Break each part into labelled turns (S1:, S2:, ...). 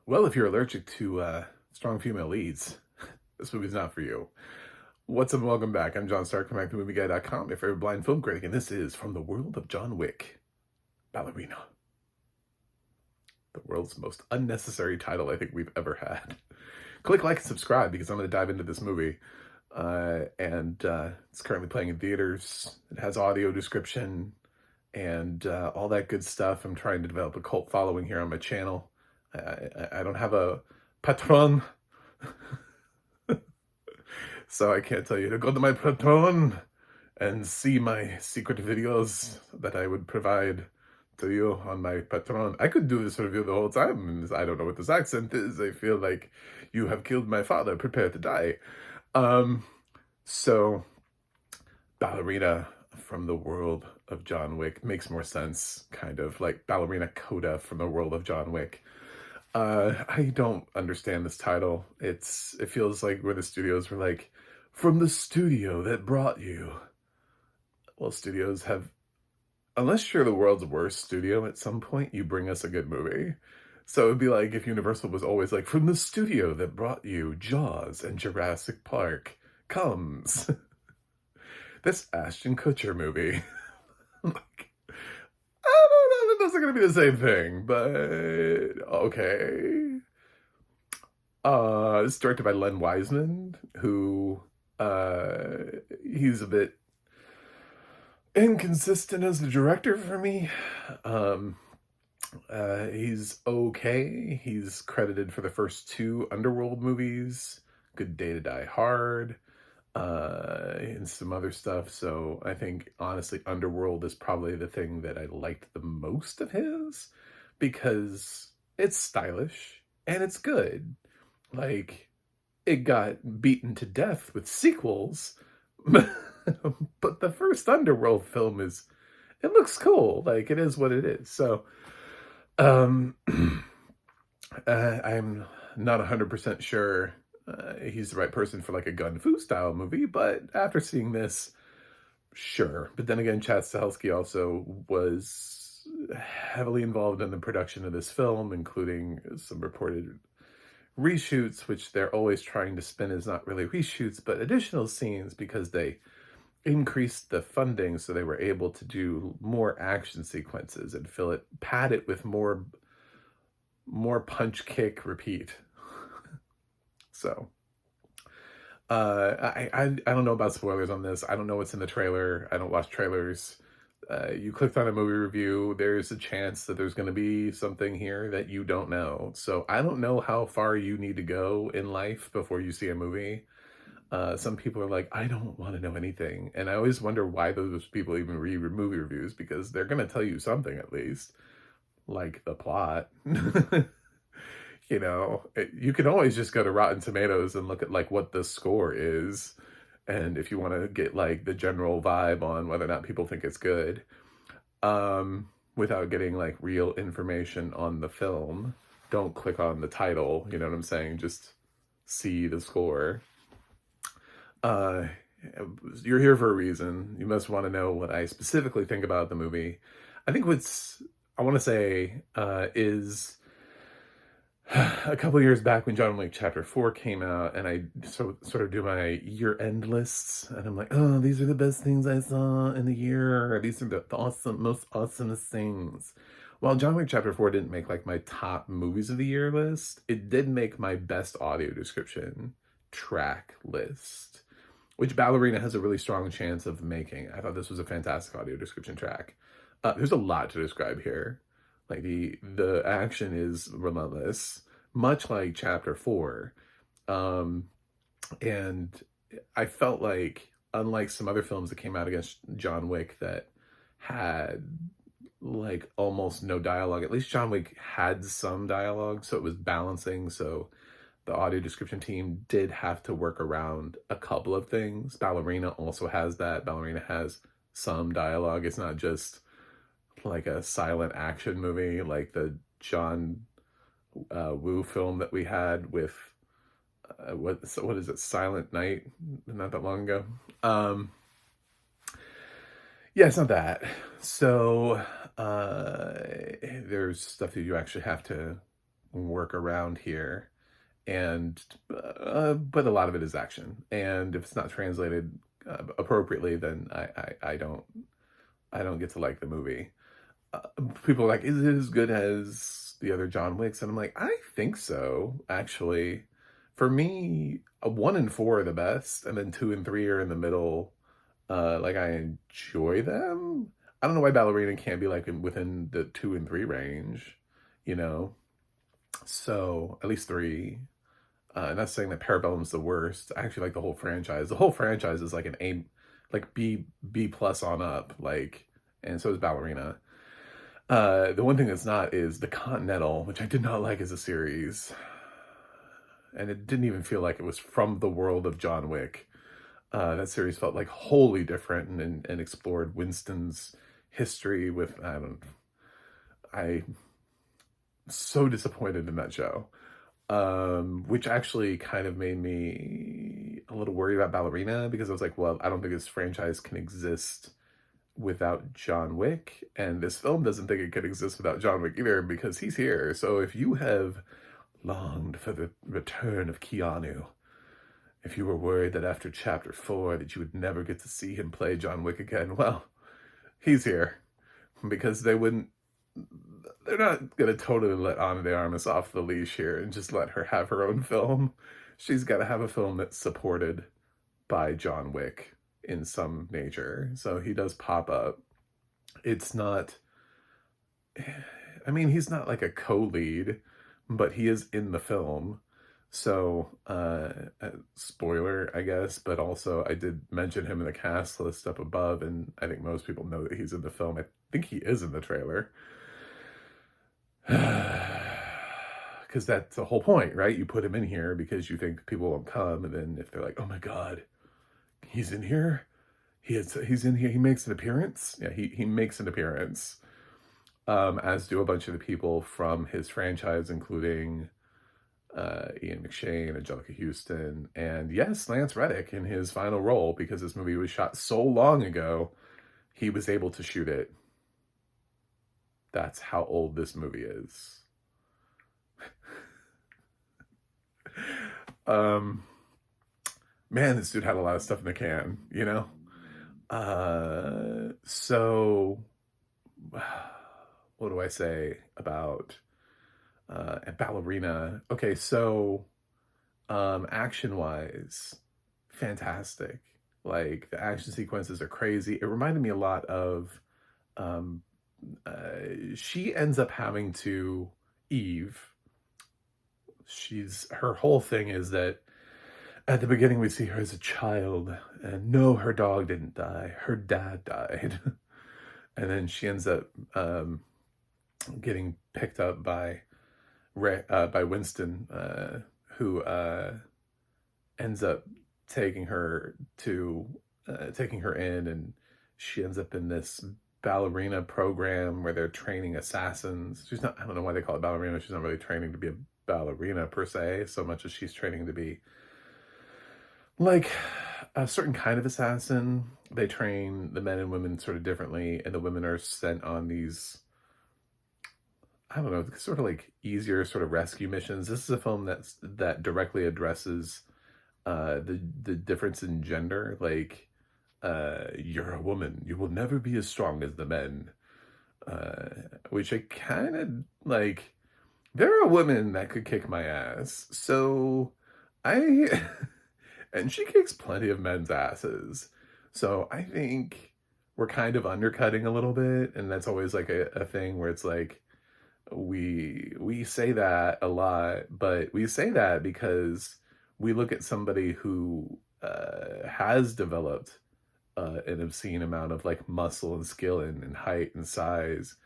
S1: Well, if you're allergic to strong female leads, this movie's not for you. What's up, and welcome back. I'm John Stark from ActingMovieGuy.com, your favorite blind film critic, and this is From the World of John Wick, Ballerina. The world's most unnecessary title I think we've ever had. Click like and subscribe because I'm going to dive into this movie. It's currently playing in theaters. It has audio description and all that good stuff. I'm trying to develop a cult following here on my channel. I don't have a patron, so I can't tell you to go to my patron and see my secret videos that I would provide to you on my patron. I could do this review the whole time. I don't know what this accent is. I feel like you have killed my father. Prepare to die. So Ballerina from the world of John Wick makes more sense, kind of like Ballerina Coda from the world of John Wick. I don't understand this title. It feels like where the studios were like, from the studio that brought you. Well, studios have, unless you're the world's worst studio, at some point you bring us a good movie. So it'd be like if Universal was always like, from the studio that brought you Jaws and Jurassic Park comes this Ashton Kutcher movie. Like, I don't know that those are going to be the same thing, but okay. It's directed by Len Wiseman, who he's a bit inconsistent as a director for me. He's okay. He's credited for the first two Underworld movies, Good Day to Die Hard, and some other stuff. So I think, honestly, Underworld is probably the thing that I liked the most of his, because it's stylish and it's good. Like, it got beaten to death with sequels, but the first Underworld film it looks cool. Like, it is what it is. So, I'm not 100% sure he's the right person for like a gun fu style movie, but after seeing this, sure. But then again, Chad Stahelski also was heavily involved in the production of this film, including some reported reshoots, which they're always trying to spin as not really reshoots, but additional scenes, because they increased the funding so they were able to do more action sequences and pad it with more punch, kick, repeat. So I don't know about spoilers on this. I don't know what's in the trailer. I don't watch trailers. You clicked on a movie review, there's a chance that there's going to be something here that you don't know. So I don't know how far you need to go in life before you see a movie. Some people are like, I don't want to know anything. And I always wonder why those people even read movie reviews, because they're going to tell you something at least, like the plot. You know, you can always just go to Rotten Tomatoes and look at like what the score is. And if you want to get like the general vibe on whether or not people think it's good, without getting like real information on the film, don't click on the title. You know what I'm saying? Just see the score. You're here for a reason. You must want to know what I specifically think about the movie. I think I want to say is a couple of years back when John Wick Chapter 4 came out, and I sort of do my year-end lists, and I'm like, oh, these are the best things I saw in the year. These are the most awesomest things. While John Wick Chapter 4 didn't make like my top movies of the year list, it did make my best audio description track list, which Ballerina has a really strong chance of making. I thought this was a fantastic audio description track. There's a lot to describe here. Like the action is relentless, much like Chapter 4. And I felt like, unlike some other films that came out against John Wick that had like almost no dialogue, at least John Wick had some dialogue, so it was balancing. So the audio description team did have to work around a couple of things. Ballerina also has that. Ballerina has some dialogue. It's not just like a silent action movie like the John Woo film that we had with what is it, Silent Night, not that long ago. Yeah, it's not that. So there's stuff that you actually have to work around here, and but a lot of it is action. And if it's not translated appropriately, then I don't get to like the movie. Uh, People are like, is it as good as the other John Wicks? And I'm like, I think so, actually. For me, one and four are the best, and then two and three are in the middle. Like I enjoy them. I don't know why Ballerina can't be like within the two and three range, you know. So at least three. Not saying that Parabellum's the worst. I actually like the whole franchise. The whole franchise is like an A, like B plus on up. Like, and so is Ballerina. The one thing that's not is The Continental, which I did not like as a series, and it didn't even feel like it was from the world of John Wick. That series felt like wholly different and explored Winston's history with I so disappointed in that show. Which actually kind of made me a little worried about Ballerina because I was like, well, I don't think this franchise can exist without John Wick, and this film doesn't think it could exist without John Wick either because he's here. So if you have longed for the return of Keanu, if you were worried that after chapter 4 that you would never get to see him play John Wick again, well, he's here because they're not going to totally let Ana de Armas off the leash here and just let her have her own film. She's got to have a film that's supported by John Wick in some nature. So he does pop up. It's not, I mean, he's not like a co-lead, but he is in the film. So, spoiler, I guess, but also I did mention him in the cast list up above, and I think most people know that he's in the film. I think he is in the trailer. Because that's the whole point, right? You put him in here because you think people won't come, and then if they're like, oh my God, he's in here? He's in here, he makes an appearance? Yeah, he makes an appearance. As do a bunch of the people from his franchise, including Ian McShane, Angelica Houston, and yes, Lance Reddick in his final role, because this movie was shot so long ago, he was able to shoot it. That's how old this movie is. Man, this dude had a lot of stuff in the can, you know? So what do I say about Ballerina? Okay, so action wise, fantastic. Like the action sequences are crazy. It reminded me a lot of she ends up having to Eve. Her whole thing is that at the beginning we see her as a child, and no, her dog didn't die. Her dad died. And then she ends up getting picked up by Winston, who ends up taking her in, and she ends up in this ballerina program where they're training assassins. She's not, I don't know why they call it ballerina. She's not really training to be a ballerina per se, so much as she's training to be like a certain kind of assassin. They train the men and women sort of differently, and the women are sent on these, I don't know, sort of like easier sort of rescue missions. This is a film that directly addresses the difference in gender. Like, you're a woman, you will never be as strong as the men. Which I kind of like. There are women that could kick my ass, so I and she kicks plenty of men's asses. So I think we're kind of undercutting a little bit, and that's always like a thing where it's like we say that a lot, but we say that because we look at somebody who has developed an obscene amount of like muscle and skill and height and size,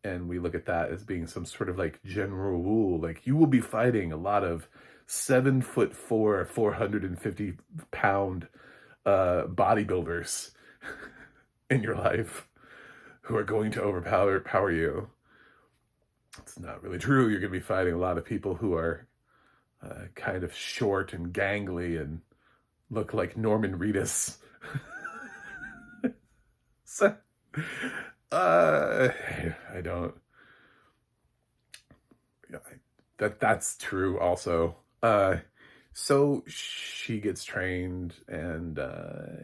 S1: and we look at that as being some sort of like general rule. Like, you will be fighting a lot of 7'4", 450-pound bodybuilders in your life who are going to overpower you. It's not really true. You're going to be fighting a lot of people who are kind of short and gangly and look like Norman Reedus. So, Uh, I don't. Yeah, that's true. Also, so she gets trained and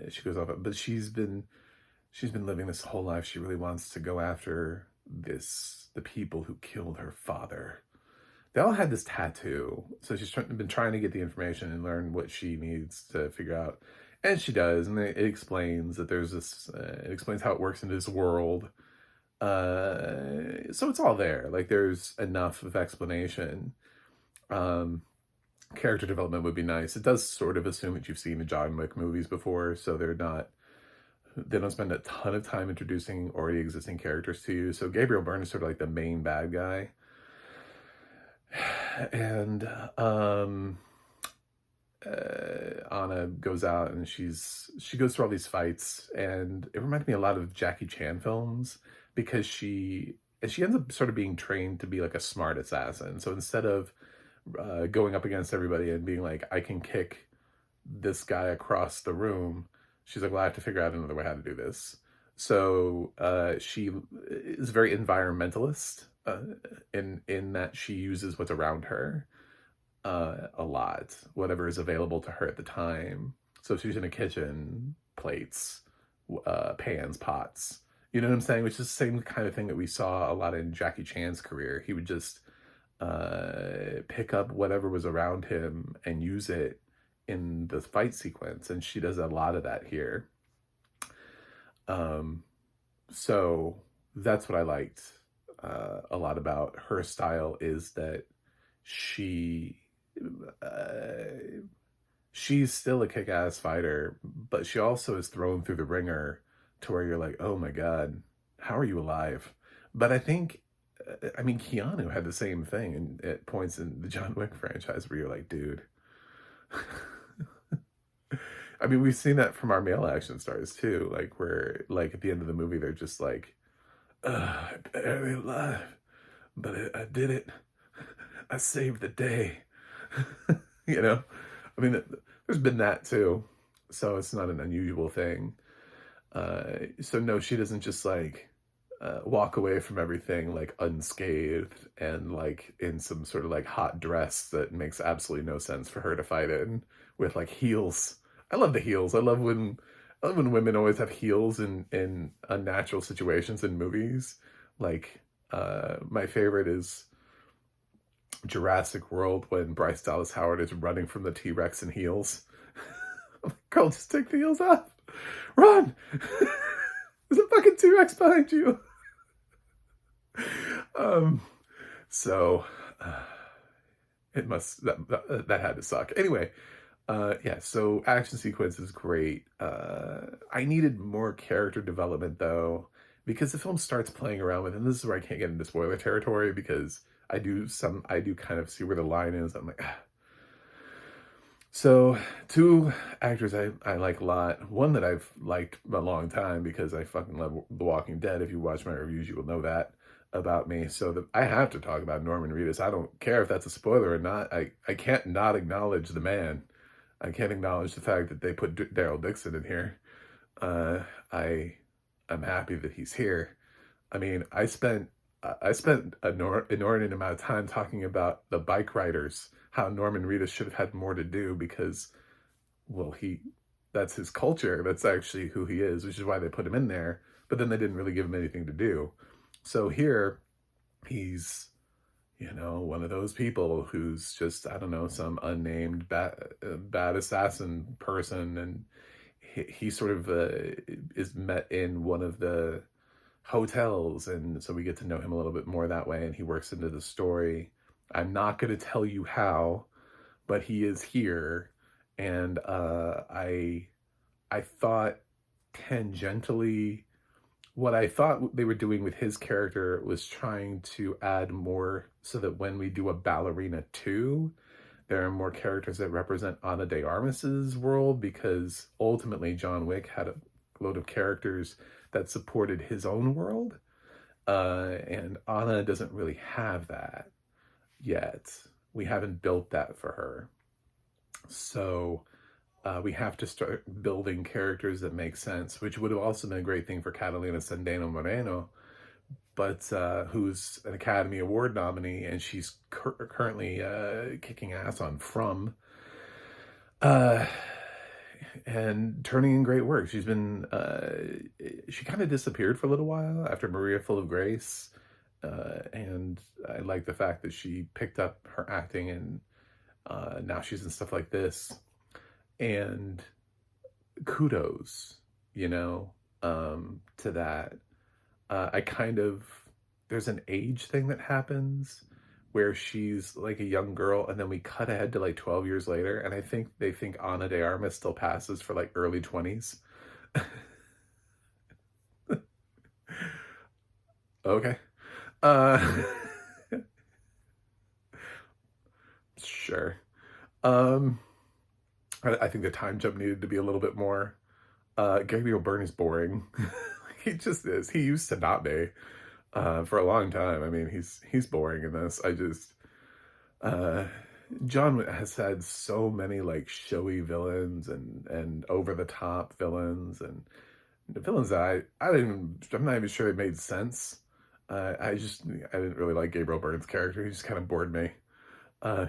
S1: she goes off, but she's been living this whole life. She really wants to go after the people who killed her father. They all had this tattoo, so been trying to get the information and learn what she needs to figure out, and she does. And it explains that there's this. It explains how it works in this world. So it's all there. Like there's enough of explanation. Um, Character development would be nice. It does sort of assume that you've seen the John Wick movies before, so they don't spend a ton of time introducing already existing characters to you. So Gabriel Byrne is sort of like the main bad guy. And Anna goes out and she goes through all these fights, and it reminded me a lot of Jackie Chan films because she ends up sort of being trained to be like a smart assassin. So instead of going up against everybody and being like, I can kick this guy across the room, she's like, well, I have to figure out another way how to do this. So she is very environmentalist in that she uses what's around her a lot, whatever is available to her at the time. So if she's in a kitchen, plates, pans, pots. You know what I'm saying? Which is the same kind of thing that we saw a lot in Jackie Chan's career. He would just pick up whatever was around him and use it in the fight sequence, and she does a lot of that here. So that's what I liked a lot about her style, is that she she's still a kick-ass fighter, but she also is thrown through the ringer to where you're like, oh my god, how are you alive? But I think, I mean, Keanu had the same thing at points in the John Wick franchise where you're like, dude. I mean, we've seen that from our male action stars too, like where, like at the end of the movie, they're just like, I'm barely alive, but I did it. I saved the day. You know, I mean, there's been that too, so it's not an unusual thing. So no, she doesn't just like walk away from everything like unscathed and like in some sort of like hot dress that makes absolutely no sense for her to fight in with like heels. I love the heels. I love when women always have heels in unnatural situations in movies. Like my favorite is Jurassic World when Bryce Dallas Howard is running from the T-Rex in heels. I'm like, girl, just take the heels off. Run! There's a fucking T-Rex behind you. Um, so it must that had to suck. Anyway, yeah, so action sequence is great. I needed more character development though, because the film starts playing around with, and this is where I can't get into spoiler territory because I do kind of see where the line is. I'm like, ah. So two actors I like a lot. One that I've liked a long time because I fucking love The Walking Dead. If you watch my reviews, you will know that about me. So I have to talk about Norman Reedus. I don't care if that's a spoiler or not. I can't not acknowledge the man. I can't acknowledge the fact that they put Daryl Dixon in here. Uh, I'm happy that he's here. I mean, I spent an inordinate amount of time talking about the bike riders, how Norman Reedus should have had more to do because, well, that's his culture. That's actually who he is, which is why they put him in there. But then they didn't really give him anything to do. So here, he's, you know, one of those people who's just, I don't know, some unnamed bad assassin person. And he sort of is met in one of the hotels. And so we get to know him a little bit more that way. And he works into the story. I'm not going to tell you how, but he is here. And I thought tangentially, what I thought they were doing with his character was trying to add more so that when we do a Ballerina 2, there are more characters that represent Ana de Armas's world, because ultimately John Wick had a load of characters that supported his own world. And Ana doesn't really have that yet. We haven't built that for her. So we have to start building characters that make sense, which would have also been a great thing for Catalina Sandeno Moreno, but who's an Academy Award nominee, and she's currently kicking ass on From, uh, and turning in great work. She kind of disappeared for a little while after Maria Full of Grace, and I like the fact that she picked up her acting, and now she's in stuff like this. And kudos, to that. I kind of, there's an age thing that happens where she's like a young girl, and then we cut ahead to like 12 years later, and I think they think Ana de Armas still passes for like early 20s. Okay. Uh, sure. Um, I think the time jump needed to be a little bit more. Gabriel Byrne is boring. He just is. He used to not be for a long time. I mean, he's boring in this. Uh, John has had so many like showy villains and over the top villains, and the villains that I'm not even sure they made sense. I didn't really like Gabriel Byrne's character. He just kind of bored me.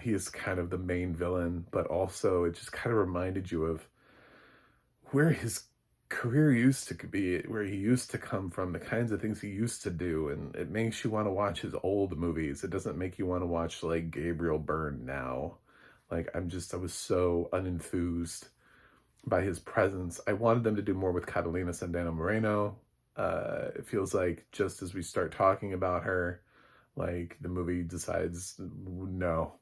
S1: He is kind of the main villain, but also it just kind of reminded you of where his career used to be, where he used to come from, the kinds of things he used to do, and it makes you want to watch his old movies. It doesn't make you want to watch like Gabriel Byrne now. Like I was so unenthused by his presence. I wanted them to do more with Catalina Sandano Moreno. It feels like just as we start talking about her, like the movie decides no.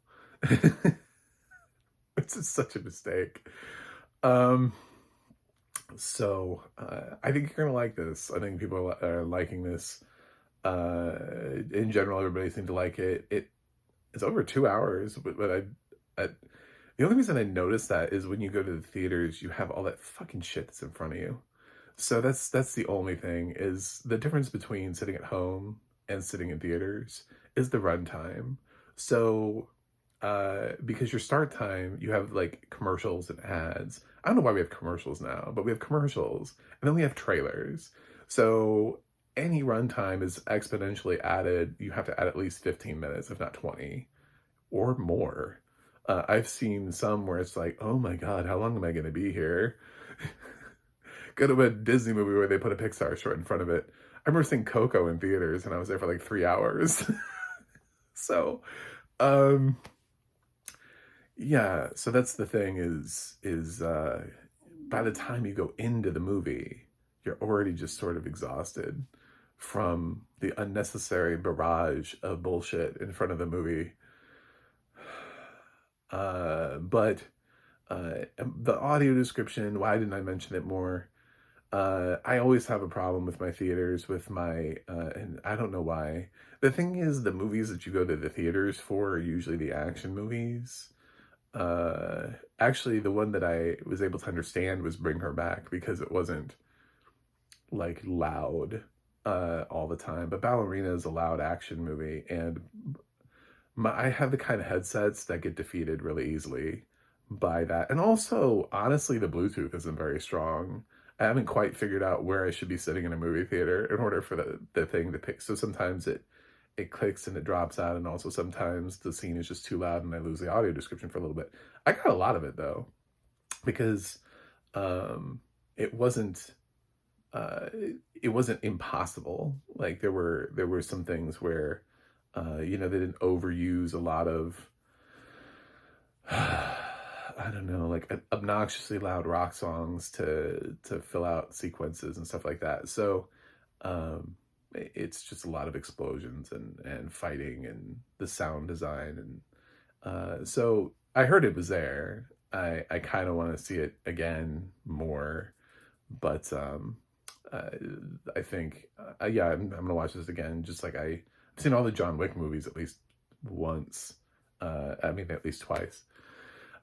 S1: It's just such a mistake. So I think you're gonna like this. I think people are liking this. In general, everybody seemed to like it. It's over 2 hours, but the only reason I noticed that is when you go to the theaters, you have all that fucking shit that's in front of you. So that's the only thing, is the difference between sitting at home and sitting in theaters is the runtime. So because your start time, you have like commercials and ads. I don't know why we have commercials now, but we have commercials, and then we have trailers. So any runtime is exponentially added. You have to add at least 15 minutes, if not 20 or more. I've seen some where it's like, oh my God, how long am I going to be here? Go to a Disney movie where they put a Pixar short in front of it. I remember seeing Coco in theaters, and I was there for like 3 hours. So, yeah, so that's the thing, is by the time you go into the movie, you're already just sort of exhausted from the unnecessary barrage of bullshit in front of the movie. But the audio description, why didn't I mention it more? I always have a problem with my theaters, with my, and I don't know why. The thing is, the movies that you go to the theaters for are usually the action movies. Actually, the one that I was able to understand was Bring Her Back, because it wasn't like loud all the time. But Ballerina is a loud action movie, and I have the kind of headsets that get defeated really easily by that. And also, honestly, the Bluetooth isn't very strong. I haven't quite figured out where I should be sitting in a movie theater in order for the thing to pick. So sometimes it clicks and it drops out, and also sometimes the scene is just too loud and I lose the audio description for a little bit. I got a lot of it though, because it wasn't impossible. Like there were some things where they didn't overuse a lot of I don't know, like obnoxiously loud rock songs to fill out sequences and stuff like that. So it's just a lot of explosions and fighting and the sound design, and so I heard it was there. I kind of want to see it again more, but I think yeah, I'm gonna watch this again. Just like I've seen all the John Wick movies at least once. I mean, at least twice.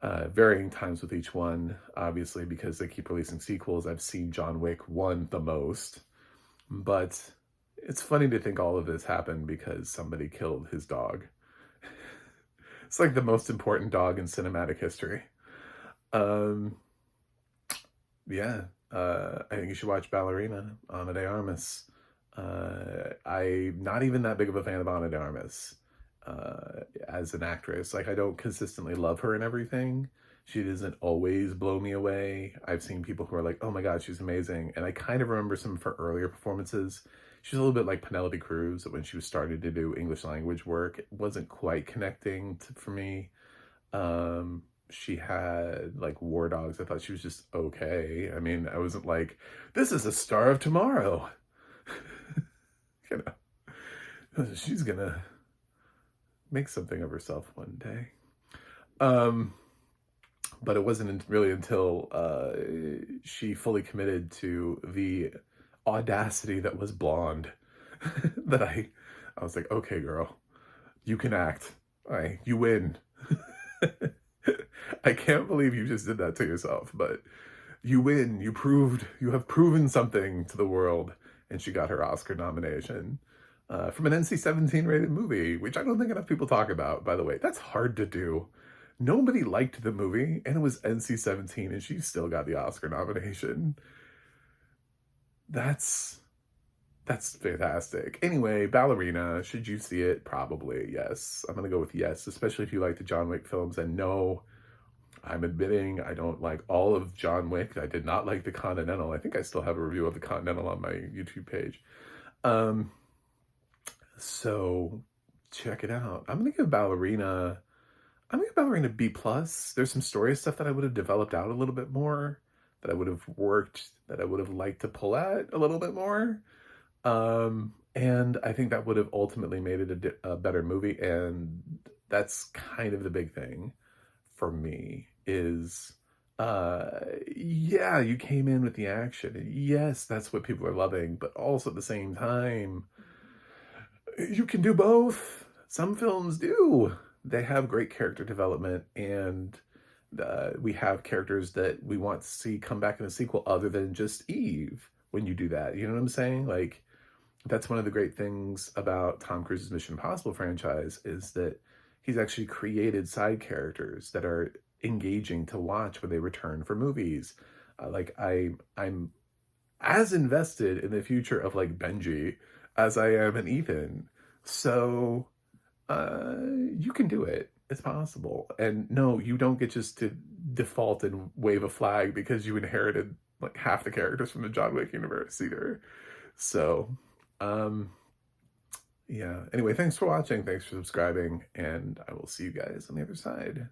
S1: Varying times with each one, obviously, because they keep releasing sequels. I've seen John Wick 1 the most, but it's funny to think all of this happened because somebody killed his dog. It's like the most important dog in cinematic history. Yeah, I think you should watch Ballerina, Ana de Armas. I'm not even that big of a fan of Ana de Armas as an actress. Like, I don't consistently love her and everything. She doesn't always blow me away. I've seen people who are like, oh my God, she's amazing. And I kind of remember some of her earlier performances. She's a little bit like Penelope Cruz when she was starting to do English language work. It wasn't quite connecting for me. She had like War Dogs. I thought she was just okay. I mean, I wasn't like, this is a star of tomorrow. You know, she's gonna make something of herself one day. But it wasn't really until she fully committed to the audacity that was Blonde that I was like, okay, girl, you can act. All right, you win. I can't believe you just did that to yourself, but you win. You have proven something to the world. And she got her Oscar nomination from an NC-17 rated movie, which I don't think enough people talk about, by the way. That's hard to do. Nobody liked the movie, and it was NC-17, and she still got the Oscar nomination. That's fantastic. Anyway, Ballerina, should you see it? Probably, yes. I'm going to go with yes, especially if you like the John Wick films. And no, I'm admitting I don't like all of John Wick. I did not like The Continental. I think I still have a review of The Continental on my YouTube page. So check it out. I'm going to give Ballerina B+. There's some story stuff that I would have developed out a little bit more, that I would have worked, that I would have liked to pull at a little bit more. And I think that would have ultimately made it a better movie. And that's kind of the big thing for me is, yeah, you came in with the action. Yes, that's what people are loving, but also at the same time, you can do both. Some films do. They have great character development, and we have characters that we want to see come back in a sequel other than just Eve when you do that. You know what I'm saying? Like, that's one of the great things about Tom Cruise's Mission Impossible franchise is that he's actually created side characters that are engaging to watch when they return for movies. Like I'm as invested in the future of like Benji as I am in Ethan. So you can do it. It's possible. And no, you don't get just to default and wave a flag because you inherited like half the characters from the John Wick universe either. So, yeah. Anyway, thanks for watching. Thanks for subscribing. And I will see you guys on the other side.